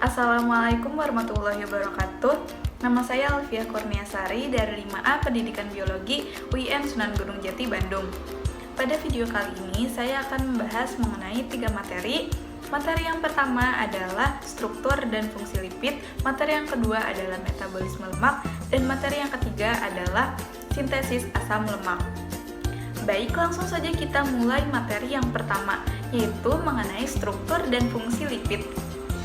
Assalamualaikum warahmatullahi wabarakatuh. Nama saya Alfia Kurniasari dari 5A Pendidikan Biologi UIN Sunan Gunung Jati, Bandung. Pada video kali ini saya akan membahas mengenai 3 materi. Materi yang pertama adalah struktur dan fungsi lipid, materi yang kedua adalah metabolisme lemak, dan materi yang ketiga adalah sintesis asam lemak. Baik, langsung saja kita mulai materi yang pertama, yaitu mengenai struktur dan fungsi lipid.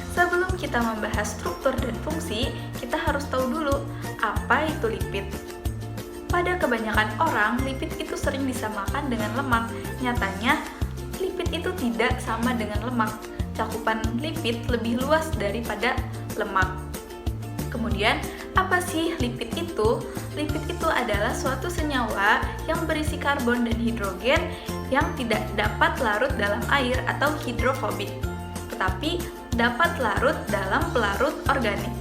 Sebelum kita membahas struktur dan fungsi, kita harus tahu dulu apa itu lipid. Pada kebanyakan orang, lipid itu sering disamakan dengan lemak. Nyatanya, lipid itu tidak sama dengan lemak. Cakupan lipid lebih luas daripada lemak. Kemudian, apa sih lipid itu? Lipid itu adalah suatu senyawa yang berisi karbon dan hidrogen yang tidak dapat larut dalam air atau hidrofobik, tetapi dapat larut dalam pelarut organik.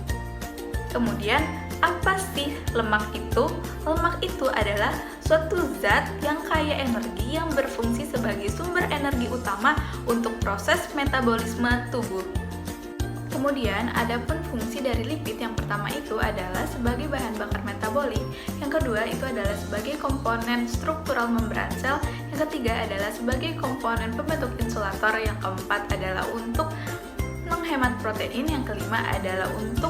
Kemudian, apa sih lemak itu? Lemak itu adalah suatu zat yang kaya energi yang berfungsi sebagai sumber energi utama untuk proses metabolisme tubuh. Kemudian, adapun fungsi dari lipid yang pertama itu adalah sebagai bahan bakar metabolik, yang kedua itu adalah sebagai komponen struktural membran sel, yang ketiga adalah sebagai komponen pembentuk insulator, yang keempat adalah untuk menghemat protein, yang kelima adalah untuk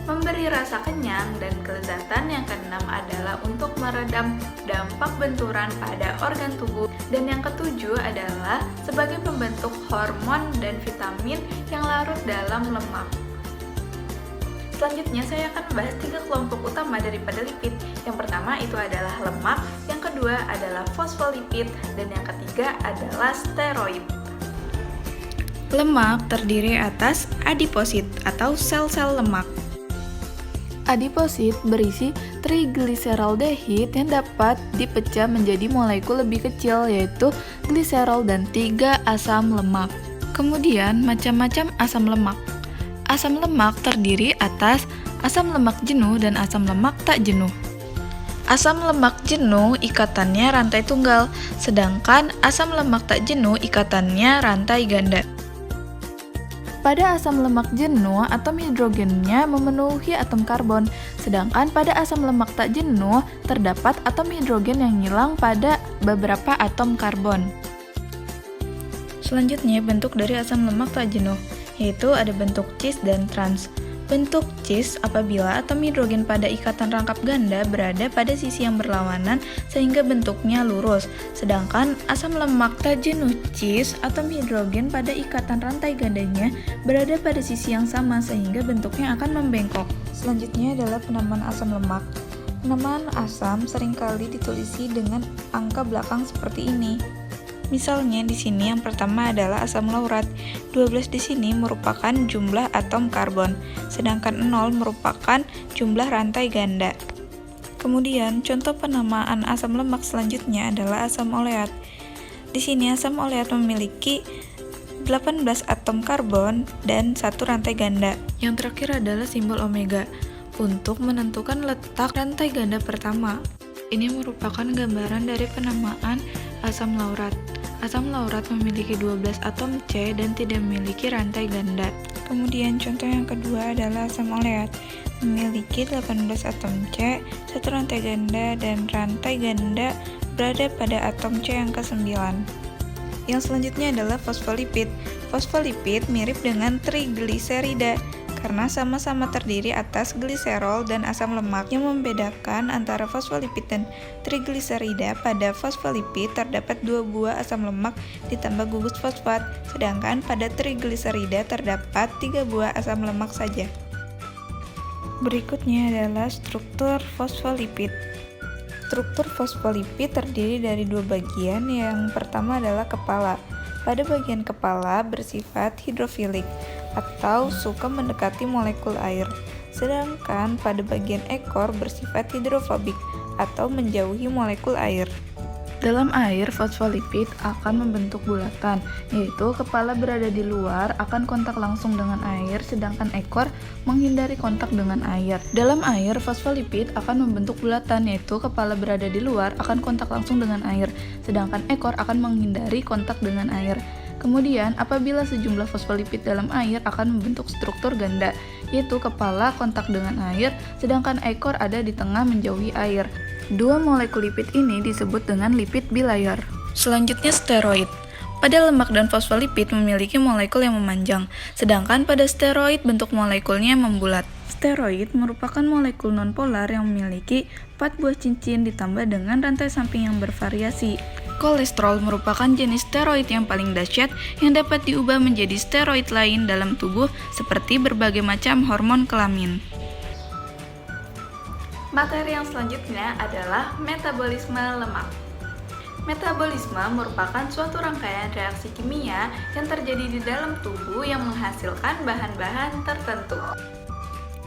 memberi rasa kenyang dan kelezatan, yang keenam adalah untuk meredam dampak benturan pada organ tubuh, dan yang ketujuh adalah sebagai pembentuk hormon dan vitamin yang larut dalam lemak. Selanjutnya saya akan membahas 3 kelompok utama daripada lipid. Yang pertama itu adalah lemak, yang kedua adalah fosfolipid, dan yang ketiga adalah steroid. Lemak terdiri atas adiposit atau sel-sel lemak. Adiposit berisi trigliseraldehid yang dapat dipecah menjadi molekul lebih kecil, yaitu gliserol dan 3 asam lemak. Kemudian, macam-macam asam lemak. Asam lemak terdiri atas asam lemak jenuh dan asam lemak tak jenuh. Asam lemak jenuh ikatannya rantai tunggal, sedangkan asam lemak tak jenuh ikatannya rantai ganda. Pada asam lemak jenuh, atom hidrogennya memenuhi atom karbon, sedangkan pada asam lemak tak jenuh, terdapat atom hidrogen yang hilang pada beberapa atom karbon. Selanjutnya, bentuk dari asam lemak tak jenuh, yaitu ada bentuk cis dan trans. Bentuk cis apabila atom hidrogen pada ikatan rangkap ganda berada pada sisi yang berlawanan sehingga bentuknya lurus. Sedangkan asam lemak tak jenuh cis, atom hidrogen pada ikatan rantai gandanya berada pada sisi yang sama sehingga bentuknya akan membengkok. Selanjutnya adalah penamaan asam lemak. Penamaan asam seringkali ditulisi dengan angka belakang seperti ini. Misalnya di sini yang pertama adalah asam laurat. 12 di sini merupakan jumlah atom karbon, sedangkan 0 merupakan jumlah rantai ganda. Kemudian contoh penamaan asam lemak selanjutnya adalah asam oleat. Di sini asam oleat memiliki 18 atom karbon dan 1 rantai ganda. Yang terakhir adalah simbol omega untuk menentukan letak rantai ganda pertama. Ini merupakan gambaran dari penamaan asam laurat. Asam laurat memiliki 12 atom C dan tidak memiliki rantai ganda. Kemudian contoh yang kedua adalah asam oleat. Memiliki 18 atom C, 1 rantai ganda, dan rantai ganda berada pada atom C yang ke-9. Yang selanjutnya adalah fosfolipid. Fosfolipid mirip dengan trigliserida karena sama-sama terdiri atas gliserol dan asam lemak. Yang membedakan antara fosfolipid dan trigliserida, pada fosfolipid terdapat 2 buah asam lemak ditambah gugus fosfat, sedangkan pada trigliserida terdapat 3 buah asam lemak saja. Berikutnya adalah struktur fosfolipid. Struktur fosfolipid terdiri dari 2 bagian. Yang pertama adalah kepala. Pada bagian kepala bersifat hidrofilik atau suka mendekati molekul air, sedangkan pada bagian ekor bersifat hidrofobik atau menjauhi molekul air. Dalam air, fosfolipid akan membentuk bulatan, yaitu kepala berada di luar akan kontak langsung dengan air, sedangkan ekor menghindari kontak dengan air. Dalam air, fosfolipid akan membentuk bulatan, yaitu kepala berada di luar akan kontak langsung dengan air, sedangkan ekor akan menghindari kontak dengan air. Kemudian, apabila sejumlah fosfolipid dalam air akan membentuk struktur ganda, yaitu kepala kontak dengan air, sedangkan ekor ada di tengah menjauhi air. Dua molekul lipid ini disebut dengan lipid bilayer. Selanjutnya, steroid. Pada lemak dan fosfolipid memiliki molekul yang memanjang, sedangkan pada steroid bentuk molekulnya membulat. Steroid merupakan molekul nonpolar yang memiliki 4 buah cincin ditambah dengan rantai samping yang bervariasi. Kolesterol merupakan jenis steroid yang paling dahsyat yang dapat diubah menjadi steroid lain dalam tubuh seperti berbagai macam hormon kelamin. Materi yang selanjutnya adalah metabolisme lemak. Metabolisme merupakan suatu rangkaian reaksi kimia yang terjadi di dalam tubuh yang menghasilkan bahan-bahan tertentu.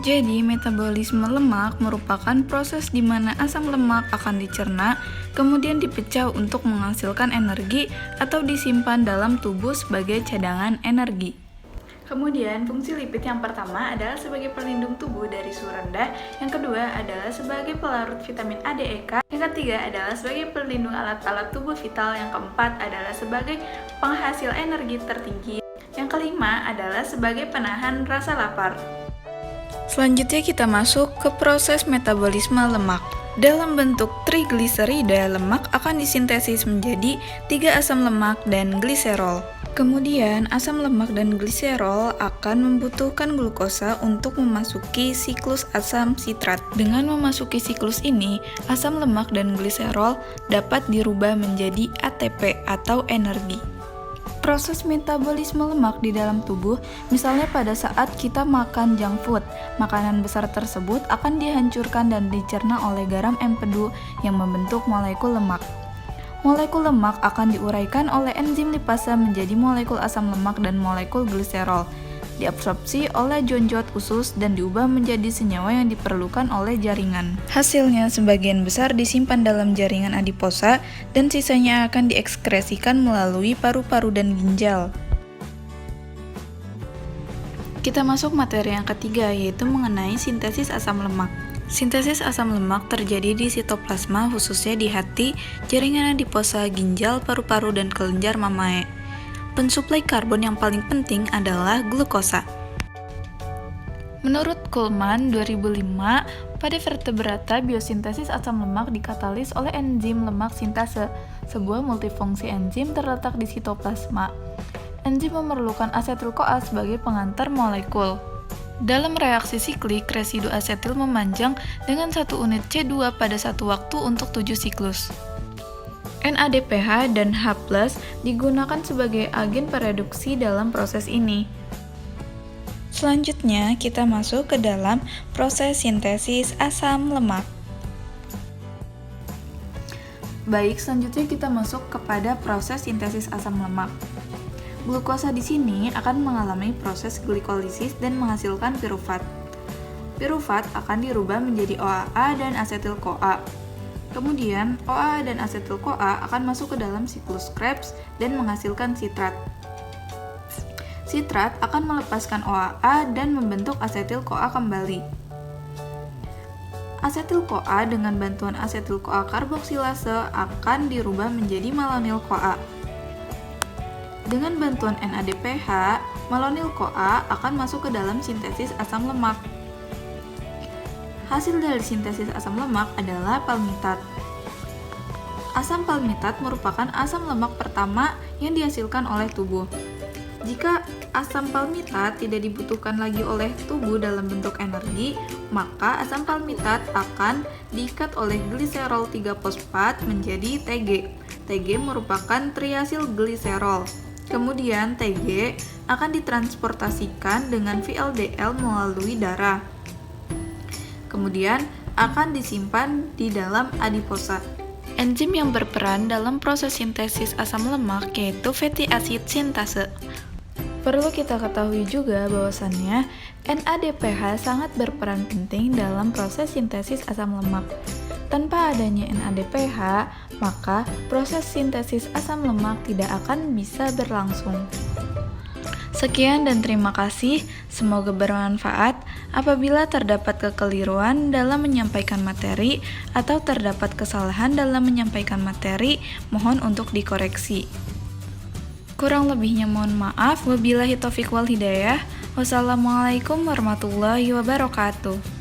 Jadi, metabolisme lemak merupakan proses di mana asam lemak akan dicerna, kemudian dipecah untuk menghasilkan energi atau disimpan dalam tubuh sebagai cadangan energi. Kemudian, fungsi lipid yang pertama adalah sebagai pelindung tubuh dari suhu rendah, yang kedua adalah sebagai pelarut vitamin A, D, E, K, yang ketiga adalah sebagai pelindung alat-alat tubuh vital, yang keempat adalah sebagai penghasil energi tertinggi, yang kelima adalah sebagai penahan rasa lapar. Selanjutnya kita masuk ke proses metabolisme lemak. Dalam bentuk trigliserida, lemak akan disintesis menjadi 3 asam lemak dan gliserol. Kemudian, asam lemak dan gliserol akan membutuhkan glukosa untuk memasuki siklus asam sitrat. Dengan memasuki siklus ini, asam lemak dan gliserol dapat dirubah menjadi ATP atau energi. Proses metabolisme lemak di dalam tubuh, misalnya pada saat kita makan junk food, makanan besar tersebut akan dihancurkan dan dicerna oleh garam empedu yang membentuk molekul lemak. Molekul lemak akan diuraikan oleh enzim lipase menjadi molekul asam lemak dan molekul gliserol, diabsorpsi oleh jonjot usus dan diubah menjadi senyawa yang diperlukan oleh jaringan. Hasilnya sebagian besar disimpan dalam jaringan adiposa dan sisanya akan diekskresikan melalui paru-paru dan ginjal. Kita masuk materi yang ketiga, yaitu mengenai sintesis asam lemak. Sintesis asam lemak terjadi di sitoplasma, khususnya di hati, jaringan adiposa, ginjal, paru-paru, dan kelenjar mamae. Pensuplai karbon yang paling penting adalah glukosa. Menurut Kuhlmann 2005, pada vertebrata biosintesis asam lemak dikatalis oleh enzim lemak sintase, sebuah multifungsi enzim terletak di sitoplasma. Enzim memerlukan asetil-CoA sebagai pengantar molekul. Dalam reaksi siklik, residu asetil memanjang dengan 1 unit C2 pada satu waktu untuk 7 siklus. NADPH dan H+ digunakan sebagai agen pereduksi dalam proses ini. Selanjutnya, kita masuk ke dalam proses sintesis asam lemak. Baik, selanjutnya kita masuk kepada proses sintesis asam lemak. Glukosa di sini akan mengalami proses glikolisis dan menghasilkan pirufat. Pirufat akan dirubah menjadi OAA dan asetil-CoA. Kemudian, OAA dan asetil-CoA akan masuk ke dalam siklus Krebs dan menghasilkan sitrat. Sitrat akan melepaskan OAA dan membentuk asetil-CoA kembali. Asetil-CoA dengan bantuan asetil-CoA karboksilase akan dirubah menjadi malonyl-CoA. Dengan bantuan NADPH, malonyl-CoA akan masuk ke dalam sintesis asam lemak. Hasil dari sintesis asam lemak adalah palmitat. Asam palmitat merupakan asam lemak pertama yang dihasilkan oleh tubuh. Jika asam palmitat tidak dibutuhkan lagi oleh tubuh dalam bentuk energi, maka asam palmitat akan diikat oleh gliserol 3-fosfat menjadi TG. TG merupakan triasil gliserol. Kemudian TG akan ditransportasikan dengan VLDL melalui darah. Kemudian akan disimpan di dalam adiposa. Enzim yang berperan dalam proses sintesis asam lemak yaitu fatty acid sintase. Perlu kita ketahui juga bahwasannya NADPH sangat berperan penting dalam proses sintesis asam lemak. Tanpa adanya NADPH, maka proses sintesis asam lemak tidak akan bisa berlangsung. Sekian dan terima kasih, semoga bermanfaat. Apabila terdapat kekeliruan dalam menyampaikan materi atau terdapat kesalahan dalam menyampaikan materi, mohon untuk dikoreksi. Kurang lebihnya mohon maaf. Wabillahi taufiq wal hidayah. Wassalamualaikum warahmatullahi wabarakatuh.